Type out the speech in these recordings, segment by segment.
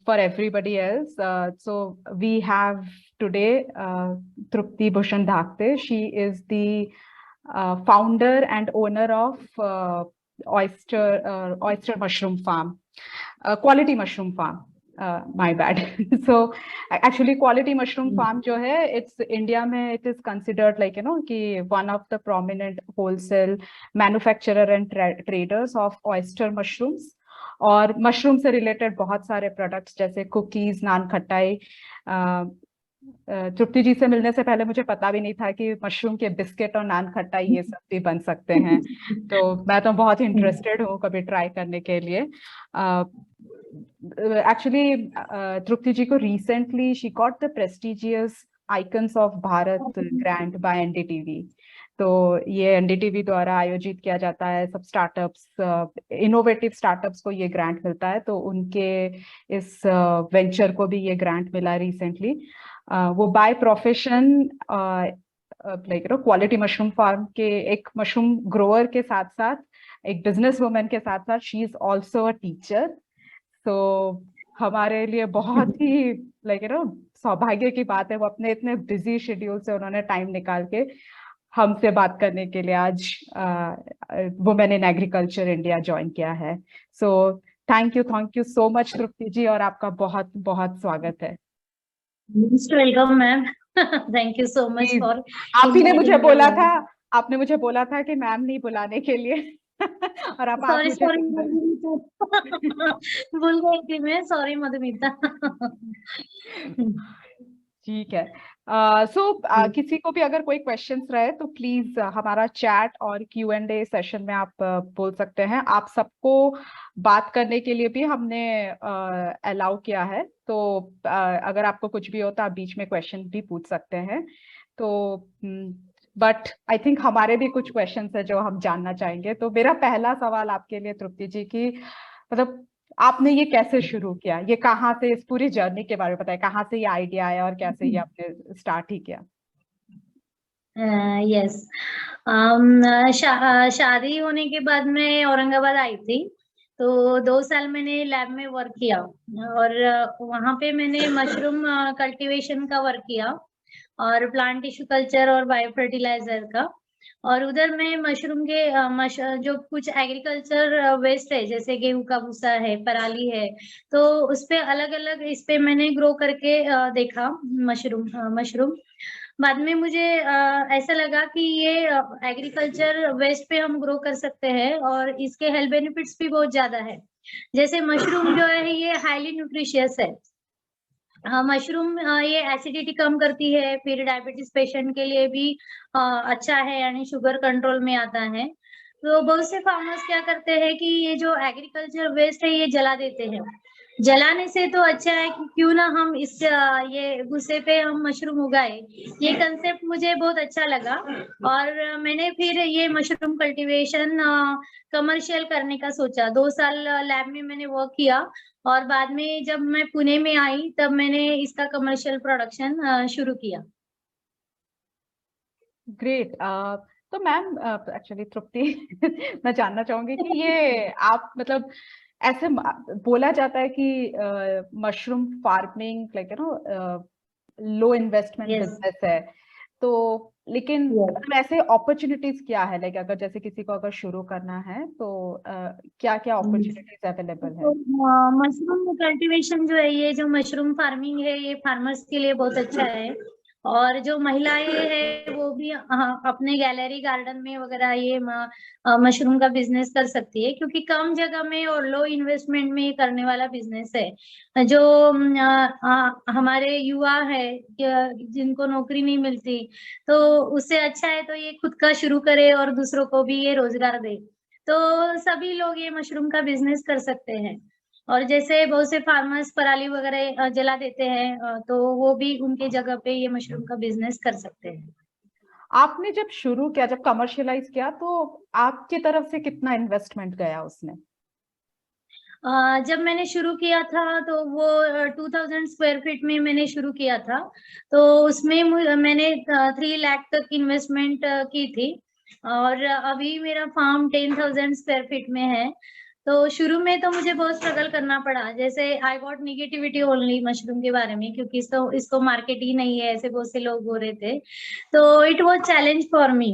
for everybody else. So we have today Trupti Bhushan Dhakte. She is the founder and owner of oyster mushroom farm, quality mushroom farm. My bad. So actually quality mushroom farm जो है, it's India में it is considered like कि one of the prominent wholesale manufacturer and traders of oyster mushrooms. और mushroom से related बहुत सारे products जैसे cookies, नान खटाई। तृप्ति जी से मिलने से पहले मुझे पता भी नहीं था कि मशरूम के बिस्किट और नान खटाई ये सब भी बन सकते हैं। तो मैं तो बहुत इंटरेस्टेड हूँ कभी ट्राई करने के लिए। एक्चुअली तृप्ति जी को recently she got the prestigious icons of Bharat grant by NDTV. तो ये एनडीटीवी द्वारा आयोजित किया जाता है, सब स्टार्टअप्स, इनोवेटिव स्टार्टअप्स को ये ग्रांट मिलता है। तो उनके इस वेंचर को भी ये ग्रांट मिला रिसेंटली। वो by profession like quality mushroom farm के एक मशरूम ग्रोअर के साथ साथ एक बिजनेस वुमन के साथ साथ she is also a teacher. तो हमारे लिए बहुत ही लाइक सौभाग्य की बात है, वो अपने इतने बिजी शेड्यूल से उन्होंने टाइम निकाल के हमसे बात करने के लिए आज women in agriculture India join किया है। So thank you so much Tripti ji, और आपका बहुत बहुत स्वागत है। Most welcome ma'am. Thank you so much for. आपने मुझे बोला था कि मैम नहीं बुलाने के लिए और अब आप मुझे भूल गई थी मैं, सॉरी मधुमिता। ठीक है। किसी को भी अगर कोई क्वेश्चंस रहे तो प्लीज हमारा चैट और Q&A सेशन में आप बोल सकते हैं। आप सबको बात करने के लिए भी हमने अलाउ किया है, तो अगर आपको कुछ भी हो तो आप बीच में क्वेश्चन भी पूछ सकते हैं। तो बट आई थिंक हमारे भी कुछ क्वेश्चंस है जो हम जानना चाहेंगे। तो मेरा पहला सवाल आपके लिए तृप्ति जी की, मतलब आपने ये कैसे शुरू किया, ये कहाँ से, इस पूरी जर्नी के बारे में बताएं, कहाँ से ये आइडिया आया और कैसे ये आपने स्टार्ट ही किया? यस, शादी होने के बाद मैं औरंगाबाद आई थी, तो 2 साल मैंने लैब में वर्क किया और वहाँ पे मैंने मशरूम कल्टीवेशन का वर्क किया और प्लांट टिश्यू कल्चर और बायो फर्टिलाइजर का। और उधर में मशरूम के जो कुछ एग्रीकल्चर वेस्ट है, जैसे गेहूं का भूसा है, पराली है, तो उस पे अलग अलग इस पे मैंने ग्रो करके देखा मशरूम। बाद में मुझे ऐसा लगा कि ये एग्रीकल्चर वेस्ट पे हम ग्रो कर सकते हैं और इसके हेल्थ बेनिफिट्स भी बहुत ज्यादा है। जैसे मशरूम जो है ये हाईली न्यूट्रिशियस है। मशरूम ये एसिडिटी कम करती है, फिर डायबिटीज पेशेंट के लिए भी अच्छा है, यानी शुगर कंट्रोल में आता है। तो बहुत से फार्मर्स क्या करते हैं कि ये जो एग्रीकल्चर वेस्ट है ये जला देते हैं। जलाने से तो अच्छा है कि क्यों ना हम इस ये भूसे पे हम मशरूम उगाए। ये कंसेप्ट मुझे बहुत अच्छा लगा और मैंने फिर ये मशरूम कल्टीवेशन कमर्शियल करने का सोचा। 2 साल लैब में मैंने वर्क किया और बाद में जब मैं पुणे में आई तब मैंने इसका कमर्शियल प्रोडक्शन शुरू किया। ग्रेट। तो मैम एक्चुअली तृप्ति मैं जानना चाहूंगी कि ये आप मतलब ऐसे बोला जाता है कि mushroom farming like low investment business है, तो लेकिन मतलब ऐसे अपॉर्चुनिटीज क्या है, लाइक अगर जैसे किसी को अगर शुरू करना है तो क्या क्या अपॉर्चुनिटीज अवेलेबल है? मशरूम कल्टीवेशन जो है, ये जो मशरूम फार्मिंग है ये फार्मर्स के लिए बहुत अच्छा है। और जो महिलाएं हैं वो भी अपने गैलरी गार्डन में वगैरह ये मशरूम का बिजनेस कर सकती है, क्योंकि कम जगह में और लो इन्वेस्टमेंट में करने वाला बिजनेस है। जो हमारे युवा है जिनको नौकरी नहीं मिलती, तो उससे अच्छा है तो ये खुद का शुरू करे और दूसरों को भी ये रोजगार दे। तो सभी लोग ये मशरूम का बिजनेस कर सकते हैं। और जैसे बहुत से फार्मर्स पराली वगैरह जला देते हैं, तो वो भी उनके जगह पे ये मशरूम का बिजनेस कर सकते हैं। आपने जब शुरू किया, जब कमर्शियलाइज किया, तो आपकी तरफ से कितना इन्वेस्टमेंट गया उसमें? जब मैंने शुरू किया था तो वो 2000 स्क्वायर फीट में मैंने शुरू किया था, तो उसमें मैंने 3 लाख तक इन्वेस्टमेंट की थी। और अभी मेरा फार्म 10,000 स्क्वायर फीट में है। तो शुरू में तो मुझे बहुत स्ट्रगल करना पड़ा, जैसे I got negativity only mushroom के बारे में, क्योंकि इसको मार्केट ही नहीं है, ऐसे बहुत से लोग बोल रहे थे। तो it was challenge for me,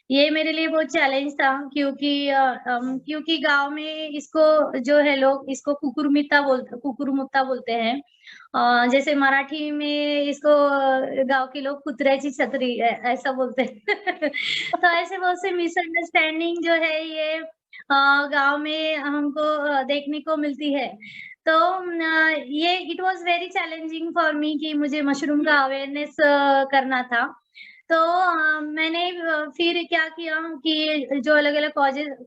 ये मेरे लिए बहुत चैलेंज था, क्योंकि गांव में इसको जो है लोग इसको कुकुरमुत्ता बोलते हैं। जैसे मराठी में इसको गांव के लोग कुत्र्याची छत्री ऐसा बोलते हैं। तो ऐसे बहुत से मिसअंडरस्टैंडिंग जो है ये गांव में हमको देखने को मिलती है। तो ये it was very challenging for me कि मुझे मशरूम का अवेयरनेस करना था। तो मैंने फिर क्या किया कि जो अलग-अलग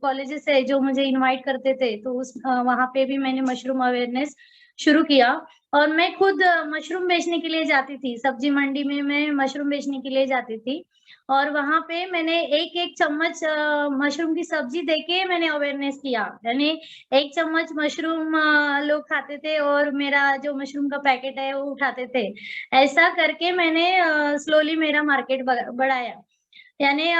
कॉलेजेस है जो मुझे इनवाइट करते थे, तो वहाँ पे भी मैंने मशरूम अवेयरनेस शुरू किया। और मैं खुद मशरूम बेचने के लिए जाती थी, सब्जी मंडी में मैं मशरूम बेचने के लिए जाती थी। और वहाँ पे मैंने एक-एक चम्मच मशरूम की सब्जी देके मैंने अवेयरनेस किया। यानी 1 चम्मच मशरूम लोग खाते थे और मेरा जो मशरूम का पैकेट है वो उठाते थे। ऐसा करके मैंने स्लोली मेरा मार्केट बढ़ाया। यानी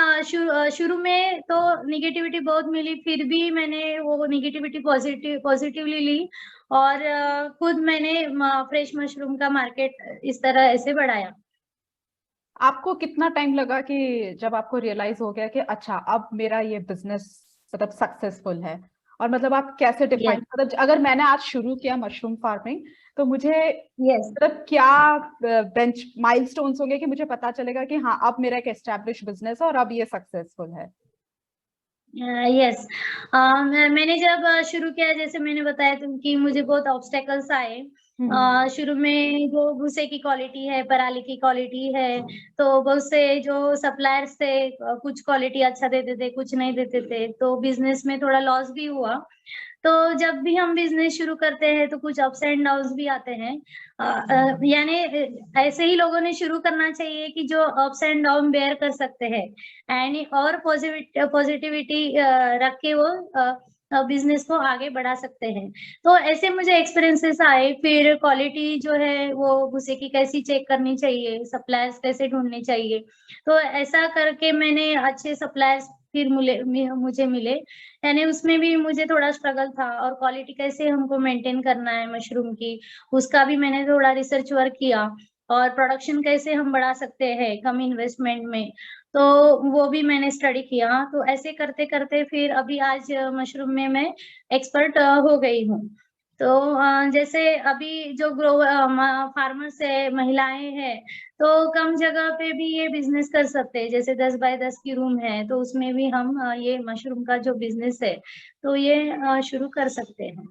शुरू में तो नेगेटिविटी बहुत मिली, फिर भी मैंने वो नेगेटिविटी पॉजिटिवली ली और खुद मैंने फ्रेश मशरूम का मार्केट इस तरह ऐसे बढ़ाया। आपको कितना टाइम लगा कि जब आपको रियलाइज हो गया कि अच्छा अब मेरा ये बिजनेस मतलब सक्सेसफुल है? और मतलब आप कैसे डिफाइन, यस, मतलब अगर मैंने आज शुरू किया मशरूम फार्मिंग तो मुझे यस। मतलब क्या बेंच माइलस्टोन्स होंगे कि मुझे पता चलेगा कि हाँ अब मेरा एक एस्टैब्लिश बिजनेस है और अब ये सक्सेसफुल है? यस, मैंने जब शुरू किया, जैसे मैंने बताया तुम कि मुझे बहुत ऑब्स्टेकल्स आए। शुरू में जो भूसे की क्वालिटी है, पराली की क्वालिटी है, तो बहुत से जो सप्लायर्स थे कुछ क्वालिटी अच्छा देते थे, कुछ नहीं देते थे, तो बिजनेस में थोड़ा लॉस भी हुआ। तो जब भी हम बिजनेस शुरू करते हैं तो कुछ अप्स एंड डाउन्स भी आते हैं। यानी ऐसे ही लोगों ने शुरू करना चाहिए कि जो अप्स एंड डाउन बेयर कर सकते हैं एंड और पॉजिटिविटी रख के वो बिजनेस को आगे बढ़ा सकते हैं। तो ऐसे मुझे एक्सपीरियंसेस आए। फिर क्वालिटी जो है वो भूसे की कैसी चेक करनी चाहिए, सप्लायर्स कैसे ढूंढने चाहिए। तो ऐसा करके मैंने अच्छे सप्लायर्स फिर मुझे मिले। यानी उसमें भी मुझे थोड़ा स्ट्रगल था, और क्वालिटी कैसे हमको मेंटेन करना है मशरूम की, उसका भी मैंने थोड़ा रिसर्च वर्क किया। और प्रोडक्शन कैसे हम बढ़ा सकते हैं कम इन्वेस्टमेंट में, तो वो भी मैंने स्टडी किया। तो ऐसे करते-करते फिर अभी आज मशरूम में मैं एक्सपर्ट हो गई हूँ। तो जैसे अभी जो फार्मर्स है, महिलाएँ हैं, तो कम जगह पे भी ये बिज़नेस कर सकते हैं। जैसे 10 बाय 10 की रूम है, तो उसमें भी हम ये मशरूम का जो बिज़नेस है, तो ये शुरू कर सकते हैं।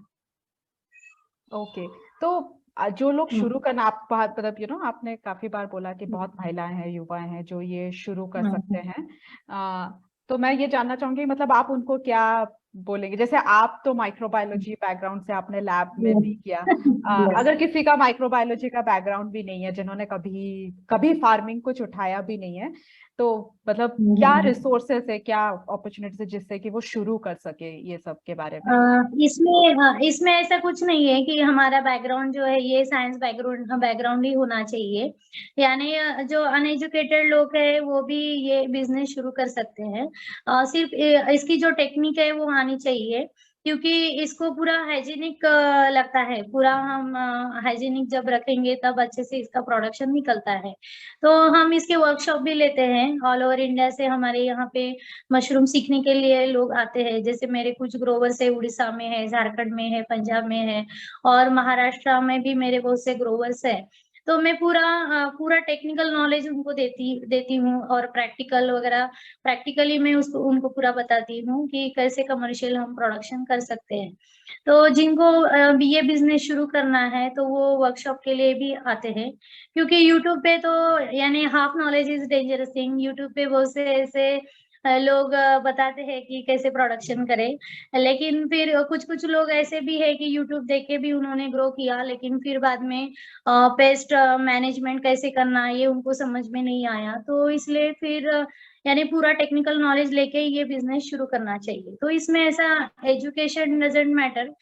ओके। तो जो लोग हुँ, शुरू करना, आप बात मतलब आपने काफी बार बोला कि हुँ, बहुत महिलाएं हैं, युवा हैं जो ये शुरू कर हुँ, सकते हुँ। हैं। आ, तो मैं ये जानना चाहूंगी मतलब आप उनको क्या बोलेंगे? जैसे आप तो माइक्रोबायोलॉजी बैकग्राउंड से आपने लैब में भी किया। यस। अगर किसी का माइक्रोबायोलॉजी का बैकग्राउंड भी नहीं है, जिन्होंने कभी कभी फार्मिंग कुछ उठाया भी नहीं है, तो मतलब हुँ, क्या हुँ, हुँ। रिसोर्सेस है, क्या अपॉर्चुनिटीज है जिससे कि वो शुरू कर सके ये सब के बारे अ, में? इसमें ऐसा कुछ नहीं है कि हमारा बैकग्राउंड जो है ये साइंस बैकग्राउंड बैकग्राउंड ही होना चाहिए। यानी जो अनएजुकेटेड लोग हैं वो भी ये बिज़नेस शुरू कर सकते हैं। सिर्फ़ इसकी जो टेक्निक है वो आनी चाहिए, क्योंकि इसको पूरा हाइजीनिक लगता है। पूरा हम हाइजीनिक जब रखेंगे तब अच्छे से इसका प्रोडक्शन निकलता है। तो हम इसके वर्कशॉप भी लेते हैं। ऑल ओवर इंडिया से हमारे यहाँ पे मशरूम सीखने के लिए लोग आते हैं। जैसे मेरे कुछ ग्रोवर्स है, उड़ीसा में है, झारखंड में है, पंजाब में है, और महाराष्ट्र में भी मेरे बहुत से ग्रोवर्स हैं। तो मैं पूरा टेक्निकल नॉलेज उनको देती देती हूँ, और प्रैक्टिकली मैं उसको उनको पूरा बताती हूँ कि कैसे कमर्शियल हम प्रोडक्शन कर सकते हैं। तो जिनको ये बिज़नेस शुरू करना है तो वो वर्कशॉप के लिए भी आते हैं। क्योंकि यूट्यूब पे तो यानी half knowledge is dangerous thing. YouTube पे बहुत से ऐसे लोग बताते हैं कि कैसे प्रोडक्शन करें। लेकिन फिर कुछ-कुछ लोग ऐसे भी हैं कि यूट्यूब देख के भी उन्होंने ग्रो किया, लेकिन फिर बाद में पेस्ट मैनेजमेंट कैसे करना है ये उनको समझ में नहीं आया। तो इसलिए फिर यानी पूरा टेक्निकल नॉलेज लेके ये बिज़नेस शुरू करना चाहिए। तो इसमें ऐसा एजुकेशन डज़न्ट मैटर,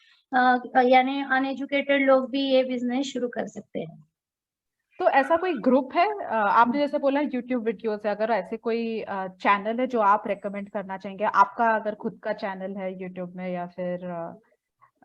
यानी अनएजुकेटेड लोग भी ये बिज़नेस शुरू कर सकते हैं। तो ऐसा कोई ग्रुप है, आपने जैसे बोला यूट्यूब वीडियोस है, अगर ऐसे कोई चैनल है जो आप रेकमेंड करना चाहेंगे? आपका अगर खुद का चैनल है यूट्यूब में या फिर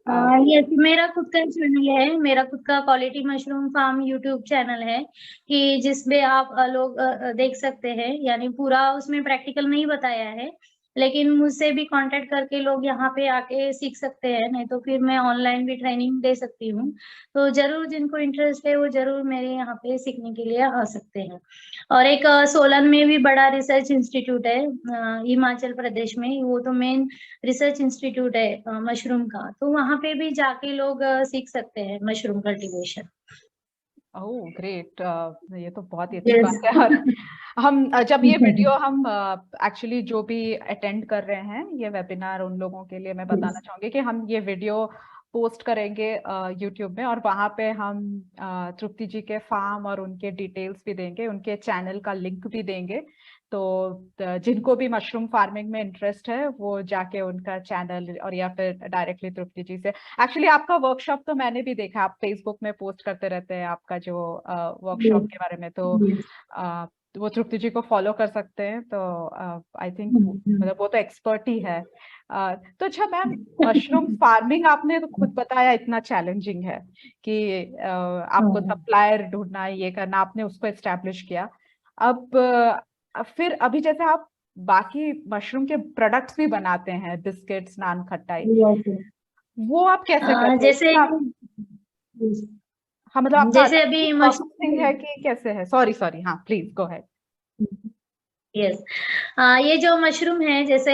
यस, मेरा खुद का चैनल है, मेरा खुद का quality mushroom farm YouTube channel है कि जिसमें आप लोग देख सकते हैं, यानी पूरा उसमें प्रैक्टिकल नहीं बताया है, लेकिन मुझसे भी कांटेक्ट करके लोग यहाँ पे आके सीख सकते हैं, नहीं तो फिर मैं ऑनलाइन भी ट्रेनिंग दे सकती हूँ। तो जरूर जिनको इंटरेस्ट है वो जरूर मेरे यहाँ पे सीखने के लिए आ सकते हैं। और एक सोलन में भी बड़ा रिसर्च इंस्टीट्यूट है, हिमाचल प्रदेश में, वो तो मेन रिसर्च इंस्टीट्यूट है मशरूम का, तो वहाँ पे भी जाके लोग सीख सकते हैं मशरूम कल्टीवेशन। ओह ग्रेट, ये तो बहुत ही अच्छी यस। बात है। और हम जब ये वीडियो हम एक्चुअली जो भी अटेंड कर रहे हैं ये वेबिनार, उन लोगों के लिए मैं बताना चाहूंगी कि हम ये वीडियो पोस्ट करेंगे यूट्यूब में, और वहां पे हम तृप्ति जी के फार्म और उनके डिटेल्स भी देंगे, उनके चैनल का लिंक भी देंगे। तो जिनको भी मशरूम फार्मिंग में इंटरेस्ट है वो जाके उनका चैनल और या फिर डायरेक्टली तृप्ति जी से, एक्चुअली आपका वर्कशॉप तो मैंने भी देखा, आप फेसबुक में पोस्ट करते रहते हैं आपका जो वर्कशॉप के बारे में, तो वो तृप्ति जी को फॉलो कर सकते हैं। तो आई थिंक मतलब वो तो एक्सपर्ट ही है। तो अच्छा मैम, मशरूम फार्मिंग आपने तो खुद बताया इतना चैलेंजिंग है कि आपको सप्लायर ढूंढना, ये करना, आपने उसको एस्टेब्लिश किया। अब फिर अभी जैसे आप बाकी मशरूम के प्रोडक्ट्स भी बनाते हैं, बिस्किट्स, नान खटाई, वो आप कैसे करते हैं? जैसे हाँ मतलब आपका जैसे अलग अभी प्रोसेसिंग है कि कैसे है? सॉरी सॉरी, हाँ प्लीज गो अहेड। यस, ये जो मशरूम है, जैसे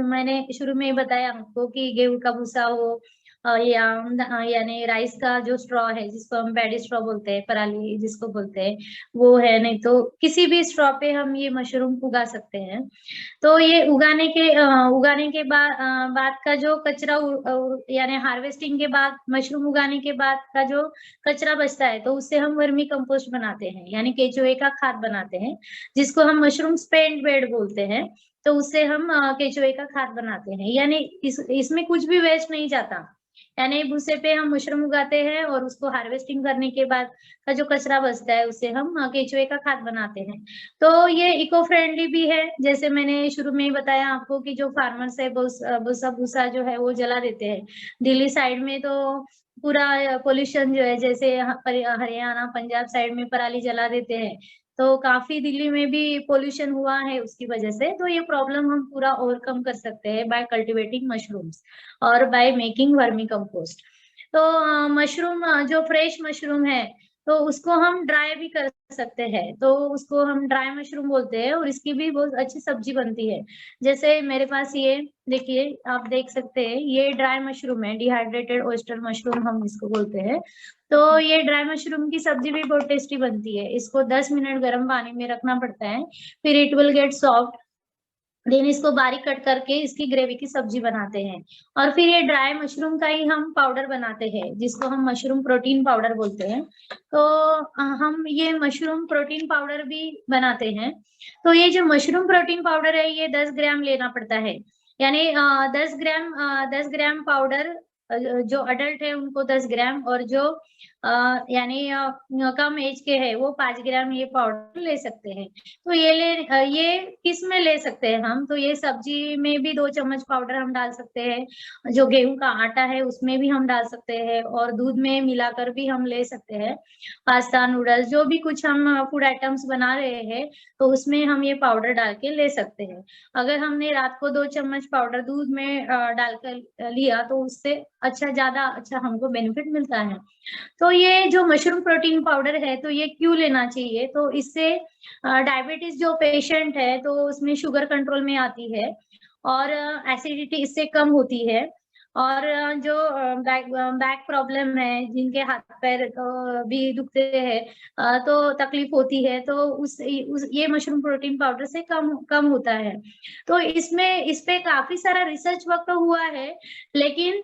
मैंने शुरू में ही बताया आपको कि गेहूं का भूसा हो, यानी राइस का जो स्ट्रॉ है जिसको हम पैडी स्ट्रॉ बोलते हैं, पराली जिसको बोलते हैं, वो है, नहीं तो किसी भी स्ट्रॉ पे हम ये मशरूम उगा सकते हैं। तो ये उगाने के बाद का जो कचरा, यानी हार्वेस्टिंग के बाद, मशरूम उगाने के बाद का जो कचरा बचता है, तो उससे हम वर्मी कंपोस्ट बनाते हैं, यानी केचुए का खाद बनाते हैं, जिसको हम मशरूम स्पेंड बेड बोलते हैं। तो उससे हम केचुए का खाद बनाते हैं, यानी इसमें कुछ भी वेस्ट नहीं जाता, यानी भूसे पे हम मशरूम उगाते हैं और उसको हार्वेस्टिंग करने के बाद का जो कचरा बचता है उससे हम केचुए का खाद बनाते हैं। तो ये इको फ्रेंडली भी है, जैसे मैंने शुरू में ही बताया आपको कि जो फार्मर्स है भूसा भूसा जो है वो जला देते हैं। दिल्ली साइड में तो पूरा पोल्यूशन जो है, जैसे हरियाणा पंजाब साइड में पराली जला देते हैं, तो काफी दिल्ली में भी पोल्यूशन हुआ है उसकी वजह से। तो ये प्रॉब्लम हम पूरा ओवरकम कर सकते हैं बाय कल्टिवेटिंग मशरूम्स और बाय मेकिंग वर्मी कंपोस्ट। तो मशरूम जो फ्रेश मशरूम है, तो उसको हम ड्राई भी कर सकते हैं, तो उसको हम ड्राई मशरूम बोलते हैं, और इसकी भी बहुत अच्छी सब्जी बनती है। जैसे मेरे पास ये देखिए, आप देख सकते हैं, ये ड्राई मशरूम है, डिहाइड्रेटेड ऑयस्टर मशरूम हम इसको बोलते हैं। तो ये ड्राई मशरूम की सब्जी भी बहुत टेस्टी बनती है। इसको 10 मिनट गर्म पानी में रखना पड़ता है, फिर it will get soft, then इसको बारीक कट करके इसकी ग्रेवी की सब्जी बनाते हैं। और फिर ये ड्राई मशरूम का ही हम पाउडर बनाते हैं, जिसको हम मशरूम प्रोटीन पाउडर बोलते हैं। तो हम ये मशरूम प्रोटीन पाउडर भी बनाते हैं। तो ये जो मशरूम प्रोटीन पाउडर है, ये 10 ग्राम लेना पड़ता है, यानी 10 ग्राम पाउडर, जो अडल्ट है उनको 10 ग्राम, और जो यानी कम एज के है वो 5 ग्राम ये पाउडर ले सकते हैं। तो ये किस में ले सकते हैं हम, तो ये सब्जी में भी 2 चम्मच पाउडर हम डाल सकते हैं, जो गेहूं का आटा है उसमें भी हम डाल सकते हैं, और दूध में मिलाकर भी हम ले सकते हैं। पास्ता, नूडल्स, जो भी कुछ हम फूड आइटम्स बना रहे हैं, तो उसमें हम ये पाउडर डाल के ले सकते हैं। अगर हमने रात को 2 चम्मच पाउडर दूध में डालकर लिया, तो उससे ज्यादा अच्छा हमको बेनिफिट मिलता है। तो ये जो मशरूम प्रोटीन पाउडर है, तो ये क्यों लेना चाहिए, तो इससे डायबिटीज जो पेशेंट है, तो उसमें शुगर कंट्रोल में आती है, और एसिडिटी इससे कम होती है, और जो बैक प्रॉब्लम है, जिनके हाथ पैर भी दुखते हैं, तो तकलीफ होती है, तो ये मशरूम प्रोटीन पाउडर से कम होता है। तो इस पे काफी सारा रिसर्च वर्क हुआ है, लेकिन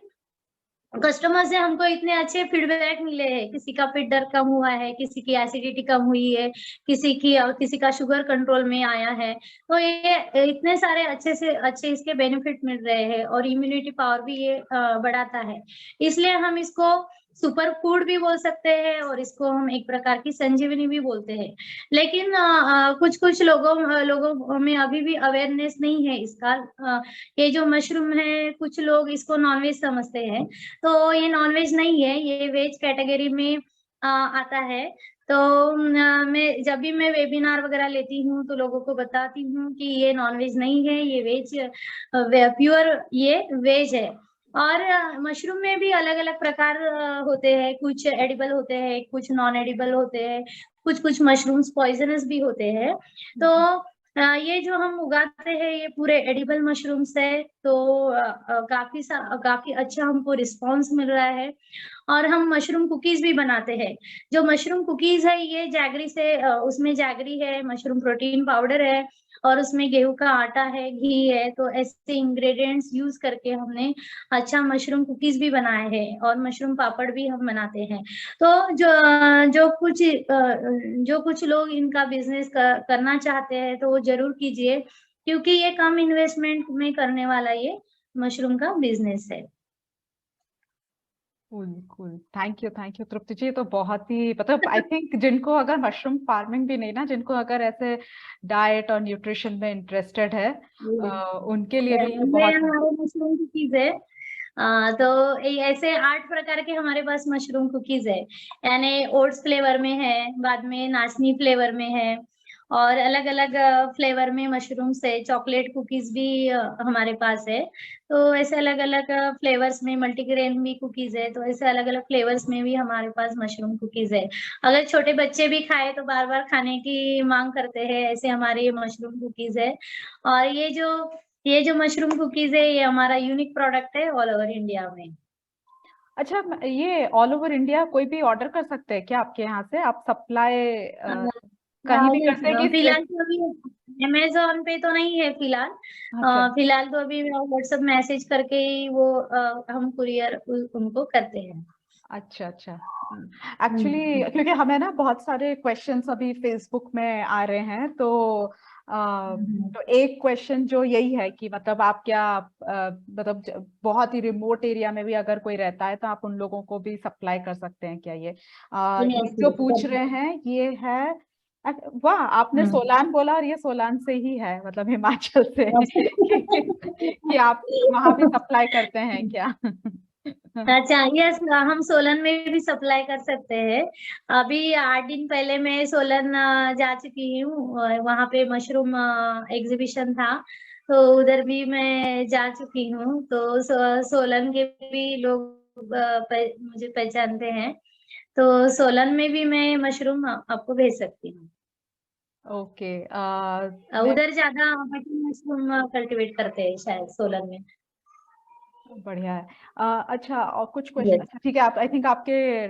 कस्टमर से हमको इतने अच्छे फीडबैक मिले हैं, किसी का पेट दर्द कम हुआ है, किसी की एसिडिटी कम हुई है, किसी का शुगर कंट्रोल में आया है। तो ये इतने सारे अच्छे से अच्छे इसके बेनिफिट मिल रहे हैं, और इम्यूनिटी पावर भी ये बढ़ाता है। इसलिए हम इसको सुपर फूड भी बोल सकते हैं और इसको हम एक प्रकार की संजीवनी भी बोलते हैं। लेकिन कुछ कुछ लोगों में अभी भी अवेयरनेस नहीं है इसका। ये जो मशरूम है, कुछ लोग इसको नॉनवेज समझते हैं, तो ये नॉनवेज नहीं है, ये वेज कैटेगरी में आता है। तो मैं जब भी मैं वेबिनार वगैरह लेती हूँ तो लोगों को बताती हूँ कि ये नॉनवेज नहीं है, ये वेज प्योर ये वेज है। और मशरूम में भी अलग अलग प्रकार होते हैं, कुछ एडिबल होते हैं, कुछ नॉन एडिबल होते हैं, कुछ कुछ मशरूम्स पॉइजनस भी होते हैं। तो ये जो हम उगाते हैं ये पूरे एडिबल मशरूम्स है। तो काफी अच्छा हमको रिस्पांस मिल रहा है। और हम मशरूम कुकीज भी बनाते हैं। जो मशरूम कुकीज है ये जैगरी से उसमें जैगरी है, मशरूम प्रोटीन पाउडर है और उसमें गेहूं का आटा है, घी है। तो ऐसे इंग्रेडिएंट्स यूज करके हमने अच्छा मशरूम कुकीज भी बनाए हैं और मशरूम पापड़ भी हम बनाते हैं। तो जो कुछ लोग इनका बिजनेस करना चाहते हैं तो वो जरूर कीजिए, क्योंकि ये कम इन्वेस्टमेंट में करने वाला ये मशरूम का बिजनेस है। कूल कूल, थैंक यू तृप्ति जी। तो बहुत ही मतलब आई थिंक जिनको अगर मशरूम फार्मिंग भी नहीं ना, जिनको अगर ऐसे डाइट और न्यूट्रिशन में इंटरेस्टेड है उनके लिए भी ये बहुत हमारे मशरूम कुकीज है। तो ऐसे 8 प्रकार के हमारे पास मशरूम कुकीज है, यानी ओट्स फ्लेवर में है, बाद में नाचनी फ्लेवर में है और अलग अलग फ्लेवर में मशरूम से चॉकलेट कुकीज भी हमारे पास है। तो ऐसे अलग अलग फ्लेवर्स में मल्टीग्रेन भी कुकीज है। तो ऐसे अलग अलग फ्लेवर्स में भी हमारे पास मशरूम कुकीज है। अगर छोटे बच्चे भी खाए तो बार बार खाने की मांग करते हैं, ऐसे हमारे ये मशरूम कुकीज है। और ये जो मशरूम कुकीज है ये हमारा यूनिक प्रोडक्ट है ऑल ओवर इंडिया में। अच्छा, ये ऑल ओवर इंडिया कोई भी ऑर्डर कर सकते हैं क्या आपके यहाँ से? आप सप्लाई कहीं भी करते हैं कि फिलहाल तो अभी अमेजोन पे तो नहीं है फिलहाल। अच्छा फिलहाल तो अभी व्हाट्सएप मैसेज करके ही वो हम कुरियर उनको करते हैं। अच्छा अच्छा। एक्चुअली क्योंकि हमें ना बहुत सारे क्वेश्चंस अभी फेसबुक में आ रहे हैं, तो एक क्वेश्चन जो यही है कि मतलब आप क्या मतलब बहुत ही रिमोट एरिया में भी अगर कोई रहता है तो आप उन लोगों को भी सप्लाई कर सकते हैं क्या? ये जो पूछ रहे हैं ये है। वाह, आपने सोलान बोला और ये सोलान से ही है, मतलब हिमाचल से कि आप वहां भी सप्लाई करते हैं क्या? अच्छा, यस, हम सोलन में भी सप्लाई कर सकते हैं। अभी 8 दिन पहले मैं सोलन जा चुकी हूँ, वहां पे मशरूम एग्जीबिशन था, तो उधर भी मैं जा चुकी हूँ। तो सोलन के भी लोग मुझे पहचानते हैं। तो सोलन में भी मैं मशरूम आपको भेज सकती हूँ। ओके। उधर ज्यादा बटन मशरूम कल्टीवेट करते हैं शायद सोलन में। बढ़िया है। अच्छा, और कुछ क्वेश्चन। यस। अच्छा ठीक है, आप आई थिंक आपके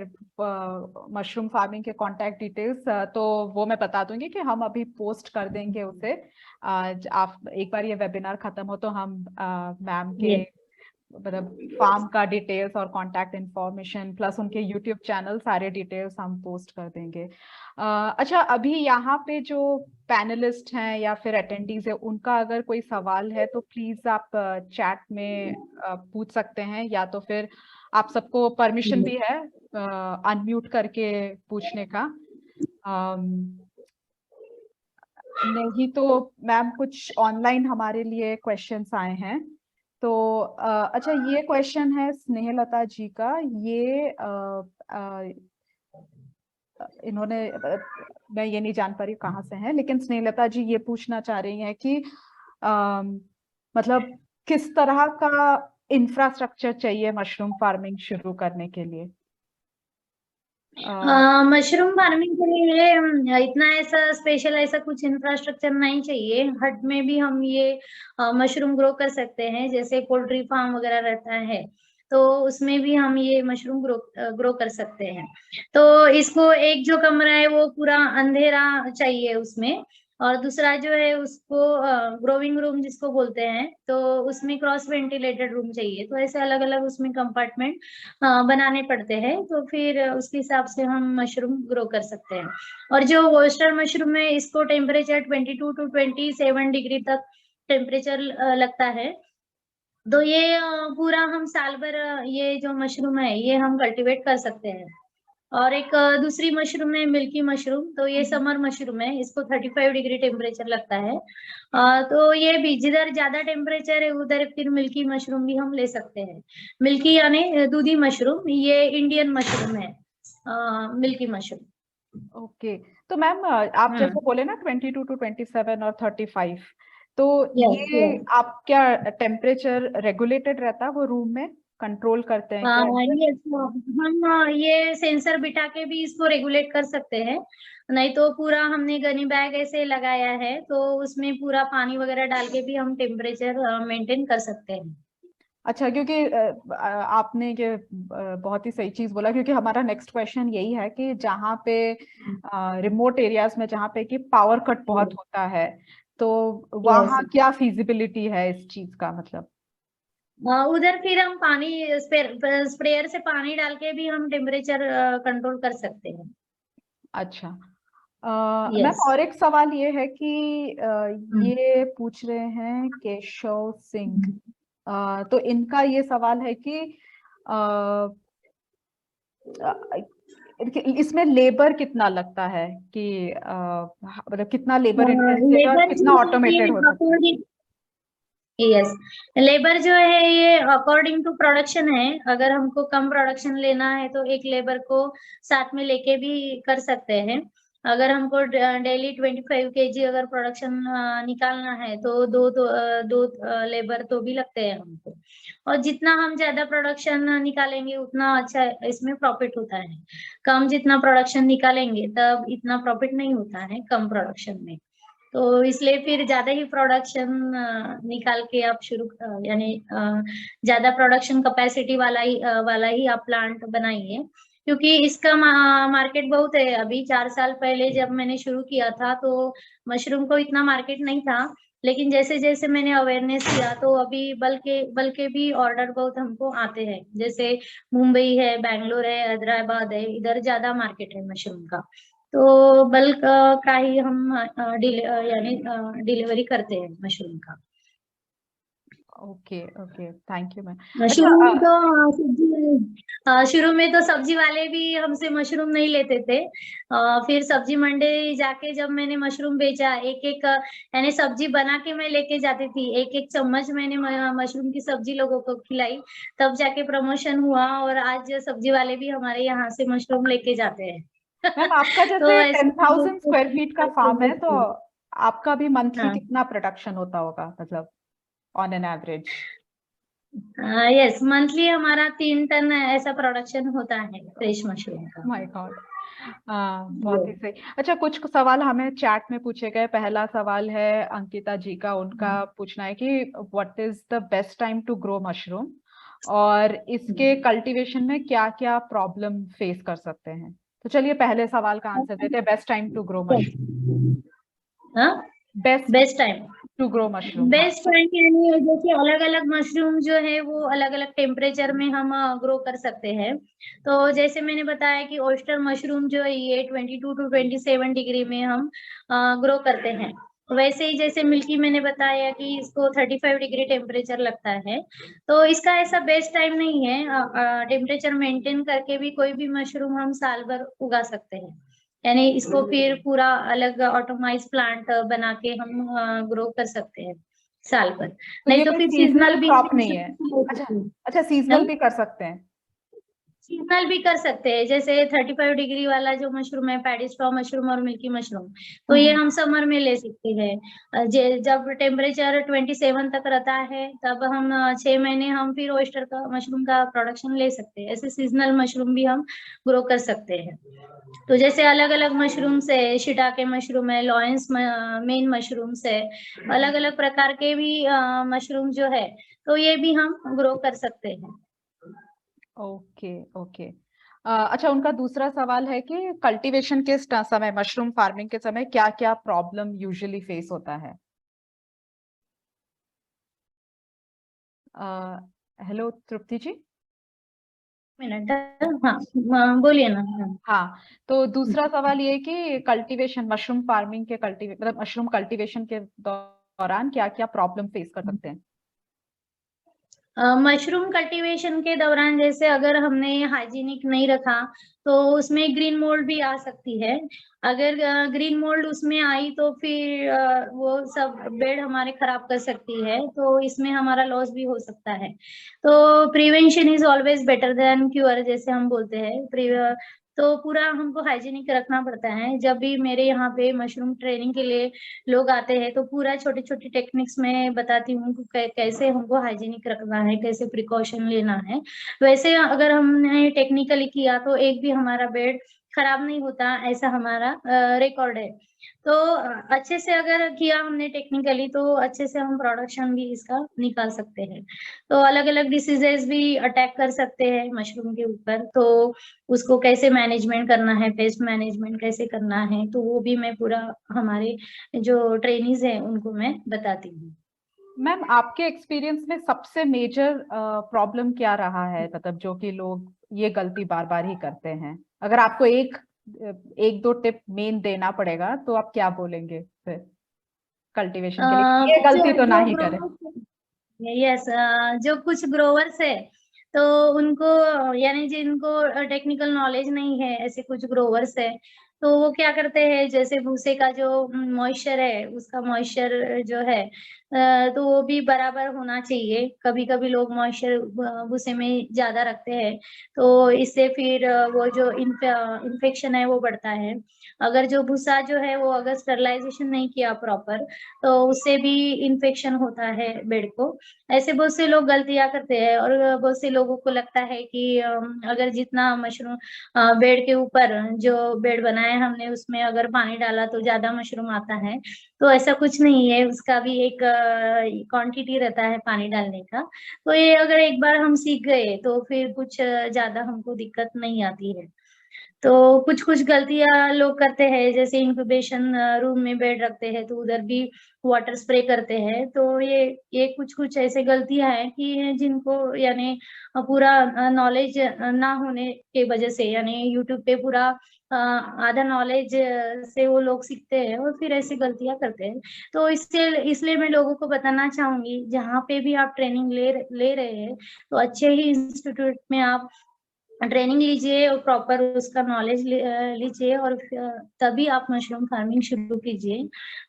मशरूम फार्मिंग के कांटेक्ट डिटेल्स तो वो मैं बता दूंगी कि हम अभी पोस्ट कर देंगे उसे। आज आप एक बार ये वेबिनार खत्म हो तो हम मैम के मतलब फार्म का डिटेल्स और कांटेक्ट इंफॉर्मेशन प्लस उनके यूट्यूब चैनल सारे डिटेल्स हम पोस्ट कर देंगे। अच्छा, अभी यहाँ पे जो पैनलिस्ट हैं या फिर अटेंडीज है उनका अगर कोई सवाल है तो प्लीज आप चैट में पूछ सकते हैं, या तो फिर आप सबको परमिशन भी है अनम्यूट करके पूछने का। नहीं तो मैम कुछ ऑनलाइन हमारे लिए क्वेश्चंस आए हैं। तो अच्छा, ये क्वेश्चन है स्नेहलता जी का। ये इन्होंने मैं ये नहीं जान पा रही कहाँ से है, लेकिन स्नेहलता जी ये पूछना चाह रही हैं कि मतलब किस तरह का इंफ्रास्ट्रक्चर चाहिए मशरूम फार्मिंग शुरू करने के लिए? मशरूम फार्मिंग के लिए इतना ऐसा स्पेशल ऐसा कुछ इंफ्रास्ट्रक्चर नहीं चाहिए। हट में भी हम ये मशरूम ग्रो कर सकते हैं, जैसे पोल्ट्री फार्म वगैरह रहता है तो उसमें भी हम ये मशरूम ग्रो कर सकते हैं। तो इसको एक जो कमरा है वो पूरा अंधेरा चाहिए उसमें, और दूसरा जो है उसको ग्रोविंग रूम जिसको बोलते हैं, तो उसमें क्रॉस वेंटिलेटेड रूम चाहिए। तो ऐसे अलग अलग उसमें कंपार्टमेंट बनाने पड़ते हैं, तो फिर उसके हिसाब से हम मशरूम ग्रो कर सकते हैं। और जो वॉयस्टर मशरूम है इसको टेम्परेचर 22 to 27 डिग्री तक टेम्परेचर लगता है। तो ये पूरा हम साल फाइबर ये जो मशरूम है ये हम कल्टीवेट कर सकते हैं। और एक दूसरी मशरूम है मिल्की मशरूम, तो ये समर मशरूम है, इसको 35 डिग्री टेम्परेचर लगता है। तो ये भी जिधर ज्यादा टेम्परेचर है उधर फिर मिल्की मशरूम भी हम ले सकते हैं। मिल्की यानी दूधी मशरूम, ये इंडियन मशरूम है, मिल्की मशरूम। ओके। तो मैम आप जैसे बोले ना 22 to 27 और 35, तो यस ये यस। आप क्या टेम्परेचर रेगुलेटेड रहता है वो रूम में, कंट्रोल करते हैं क्या? यस, हम ये सेंसर बिठा के भी इसको रेगुलेट कर सकते हैं। नहीं तो पूरा हमने गनी बैग ऐसे लगाया है, तो उसमें पूरा पानी वगैरह डाल के भी हम टेम्परेचर मेंटेन कर सकते हैं। अच्छा, क्योंकि आपने ये बहुत ही सही चीज बोला, क्योंकि हमारा नेक्स्ट क्वेश्चन यही है कि जहाँ पे रिमोट एरियाज में जहाँ पे कि पावर कट बहुत होता है, तो यस, वहाँ क्या फिजिबिलिटी है इस चीज का, मतलब? उधर फिर हम पानी स्प्रेयर से पानी डाल के भी हम टेम्परेचर कंट्रोल कर सकते हैं। अच्छा। Ma'am yes. और एक सवाल ये है कि ये पूछ रहे हैं केशव सिंह, तो इनका ये सवाल है कि अ, इसमें लेबर कितना लगता है, कि मतलब कितना लेबर इंटेंसिव है और लेबर कितना जो है ऑटोमेटेड ये हो सकता है? अकॉर्डिंग, यस, लेबर जो है ये अकॉर्डिंग टू प्रोडक्शन है। अगर हमको कम प्रोडक्शन लेना है तो एक लेबर को साथ में लेके भी कर सकते हैं। अगर हमको डेली 25 kg अगर प्रोडक्शन निकालना है तो दो लेबर तो भी लगते हैं हमको। और जितना हम ज्यादा प्रोडक्शन निकालेंगे उतना अच्छा इसमें प्रॉफिट होता है। कम जितना प्रोडक्शन निकालेंगे तब इतना प्रॉफिट नहीं होता है कम प्रोडक्शन में। तो इसलिए फिर ज्यादा ही प्रोडक्शन निकाल के आप शुरू यानी ज्यादा प्रोडक्शन कैपेसिटी वाला ही आप प्लांट बनाइए। क्योंकि इसका मार्केट बहुत है। अभी 4 साल पहले जब मैंने शुरू किया था तो मशरूम को इतना मार्केट नहीं था। लेकिन जैसे जैसे मैंने अवेयरनेस किया तो अभी बल्कि भी ऑर्डर बहुत हमको आते हैं। जैसे मुंबई है, बैंगलोर है, हैदराबाद है, इधर ज्यादा मार्केट है मशरूम का। तो बल्क का ही हम यानी डिलीवरी करते हैं मशरूम का। Okay okay, thank you ma'am. अच्छा, शुरू में तो शुरू में तो सब्जी वाले भी हमसे मशरूम नहीं लेते थे। फिर सब्जी मंडी जाके जब मैंने मशरूम बेचा, एक एक यानी सब्जी बना के मैं लेके जाती थी, एक एक चम्मच मैंने मशरूम की सब्जी लोगों को खिलाई, तब जाके प्रमोशन हुआ और आज सब्जी वाले भी हमारे यहाँ से मशरूम लेके जाते हैं। मैम आपका तो जैसे ऐसे 10,000 स्क्वायर फीट का फार्म है, तो आपका भी मंथली हाँ, कितना प्रोडक्शन होता होगा, मतलब on an average? Yes, monthly हमारा 3 टन ऐसा प्रोडक्शन होता है फ्रेश मशरूम का। My God. बहुत ही सही। अच्छा, कुछ सवाल हमें चैट में पूछे गए। पहला सवाल है अंकिता जी का, उनका पूछना है कि what is the best time to grow mushroom, और इसके कल्टीवेशन में क्या क्या प्रॉब्लम फेस कर सकते हैं। तो चलिए पहले सवाल का आंसर देते हैं, best time to grow mushroom. हाँ, best best time, to grow mushroom, हाँ। बेस्ट टाइम यानी जैसे अलग अलग मशरूम जो है वो अलग अलग टेम्परेचर में हम ग्रो कर सकते हैं। तो जैसे मैंने बताया कि ओस्टर मशरूम जो है ये 22 to 27 डिग्री में हम ग्रो करते हैं। वैसे ही जैसे मिल्की मैंने बताया कि इसको 35 डिग्री टेम्परेचर लगता है। तो इसका ऐसा बेस्ट टाइम नहीं है। टेम्परेचर मेंटेन करके भी कोई भी मशरूम हम साल भर उगा सकते हैं। यानी इसको फिर पूरा अलग ऑटोमाइज प्लांट बना के हम ग्रो कर सकते हैं साल भर। तो नहीं ये तो कोई फिर सीजनल सीजनल भी क्रॉप हम नहीं है? अच्छा। अच्छा, हाँ? सीजनल भी कर सकते हैं। सीजनल भी कर सकते हैं। जैसे 35 डिग्री वाला जो मशरूम है, पैडी स्ट्रॉ मशरूम और मिल्की मशरूम, तो ये हम्म। हम समर में ले सकते हैं। जब टेम्परेचर 27 तक रहता है तब हम 6 महीने हम फिर ओयस्टर का मशरूम का प्रोडक्शन ले सकते हैं। ऐसे सीजनल मशरूम भी हम ग्रो कर सकते हैं। तो जैसे अलग अलग मशरूम्स है, शिटाके मशरूम है, लॉयंस मेन मशरूम्स है, अलग अलग प्रकार के भी मशरूम जो है तो ये भी हम ग्रो कर सकते हैं। Okay okay. अच्छा, उनका दूसरा सवाल है कि कल्टीवेशन के समय, मशरूम फार्मिंग के समय क्या क्या प्रॉब्लम यूजुअली फेस होता है। हेलो तृप्ति जी। मिनट, हाँ, बोलिए ना। हाँ। हाँ, तो दूसरा सवाल ये है कि कल्टीवेशन, मशरूम फार्मिंग के मतलब मशरूम कल्टीवेशन के दौरान क्या क्या प्रॉब्लम फेस कर सकते हैं। मशरूम कल्टीवेशन के दौरान जैसे अगर हमने हाइजीनिक नहीं रखा तो उसमें ग्रीन मोल्ड भी आ सकती है। अगर ग्रीन मोल्ड उसमें आई तो फिर वो सब बेड हमारे खराब कर सकती है, तो इसमें हमारा लॉस भी हो सकता है। तो prevention is always better than cure, जैसे हम बोलते हैं। तो पूरा हमको हाइजीनिक रखना पड़ता है। जब भी मेरे यहाँ पे मशरूम ट्रेनिंग के लिए लोग आते हैं तो पूरा छोटी-छोटी टेक्निक्स मैं बताती हूँ कि कैसे हमको हाइजीनिक रखना है, कैसे प्रिकॉशन लेना है। वैसे अगर हमने टेक्निकली किया तो एक भी हमारा बेड खराब नहीं होता, ऐसा हमारा रिकॉर्ड है। तो अच्छे से अगर किया हमने टेक्निकली तो अच्छे से हम प्रोडक्शन भी इसका निकाल सकते हैं। तो अलग-अलग डिसीजेज़ भी अटैक कर सकते हैं मशरूम के ऊपर, तो उसको कैसे मैनेजमेंट करना है, पेस्ट मैनेजमेंट कैसे करना है, तो वो भी मैं पूरा हमारे जो ट्रेनीज हैं उनको मैं बताती हूँ। मैम, आपके एक्सपीरियंस में सबसे मेजर प्रॉब्लम क्या रहा है, मतलब जो कि लोग ये गलती बार बार ही करते हैं? अगर आपको एक दो टिप मेन देना पड़ेगा तो आप क्या बोलेंगे फिर कल्टीवेशन के लिए, ये कुछ गलती तो ना जो ही करें? ग्रोवर्स यस, जो कुछ ग्रोवर्स है तो उनको, यानी जिनको टेक्निकल नॉलेज नहीं है, ऐसे कुछ ग्रोवर्स है तो वो क्या करते हैं, जैसे भूसे का जो मॉइस्चर है, उसका मॉइस्चर जो है तो वो भी बराबर होना चाहिए। कभी कभी लोग मॉइस्चर भूसे में ज्यादा रखते हैं तो इससे फिर वो जो इन्फेक्शन है वो बढ़ता है। अगर जो भूसा जो है वो अगर स्टरलाइजेशन नहीं किया प्रॉपर तो उससे भी इन्फेक्शन होता है बेड को। ऐसे बहुत से लोग गलतियाँ करते हैं और बहुत से लोगों को लगता है कि अगर जितना मशरूम बेड के ऊपर जो बेड बनाया हमने उसमें अगर पानी डाला तो ज़्यादा मशरूम आता है, तो ऐसा कुछ नहीं है, उसका भी एक क्वांटिटी रहता है पानी डालने का। तो ये अगर एक बार हम सीख गए तो फिर कुछ ज़्यादा हमको दिक्कत नहीं आती है। तो कुछ-कुछ गलतियाँ लोग करते हैं, जैसे इंक्यूबेशन रूम में बेड रखते हैं तो उधर भी वाटर स्प्रे करते हैं। तो ये कुछ-कुछ ऐसे गलतियाँ हैं कि जिनको यानी पूरा नॉलेज ना होने के वजह से, यानी यूट्यूब पे पूरा आधा नॉलेज से वो लोग सीखते हैं और फिर ऐसी गलतियाँ करते हैं। तो इससे इसलिए मैं लोगों को बताना चाहूँगी, जहाँ पे भी आप ट्रेनिंग ले रहे हैं, तो अच्छे ही इंस्टीट्यूट में आप ट्रेनिंग लीजिए और प्रॉपर उसका नॉलेज लीजिए और तभी आप मशरूम फार्मिंग शुरू कीजिए,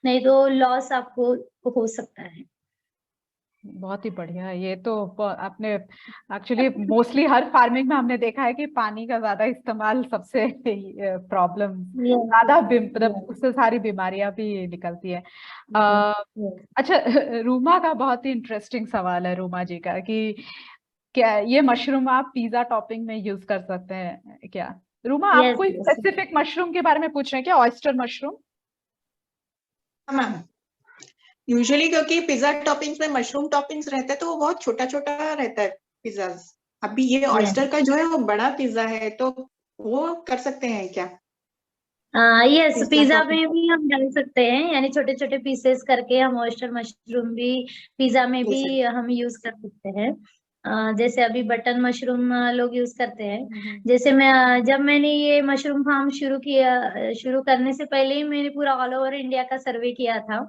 नहीं तो लॉस आपको हो सकता है। बहुत ही बढ़िया। ये तो आपने एक्चुअली मोस्टली हर फार्मिंग में हमने देखा है कि पानी का ज्यादा इस्तेमाल सबसे प्रॉब्लम, यस, ज्यादा मतलब यस, उससे सारी बीमारियां भी निकलती है। यस, अ, यस, अच्छा, रूमा का बहुत ही इंटरेस्टिंग सवाल है, रूमा जी का, कि क्या ये मशरूम आप पिज्जा टॉपिंग में यूज कर सकते हैं क्या? रूमा, आप यस, कोई यस। स्पेसिफिक मशरूम के बारे में पूछ रहे हैं क्या, ऑयस्टर मशरूम? हाँ मैम, यूजुअली क्योंकि पिज्जा टॉपिंग्स में मशरूम टॉपिंग्स रहता है तो वो बहुत छोटा छोटा रहता है पिज्जा। अभी ये ऑयस्टर का जो है वो बड़ा पिज्जा है, तो वो कर सकते हैं क्या यस, पिज्जा पिज्जा टॉपिंग? में भी हम डाल सकते हैं, यानी छोटे छोटे पीसेस करके हम ऑयस्टर मशरूम भी पिज्जा में ले भी सकते हम यूज कर सकते हैं। जैसे अभी बटन मशरूम लोग यूज करते हैं। जैसे जब मैंने ये मशरूम फार्म शुरू करने से पहले ही मैंने पूरा ऑल ओवर इंडिया का सर्वे किया था।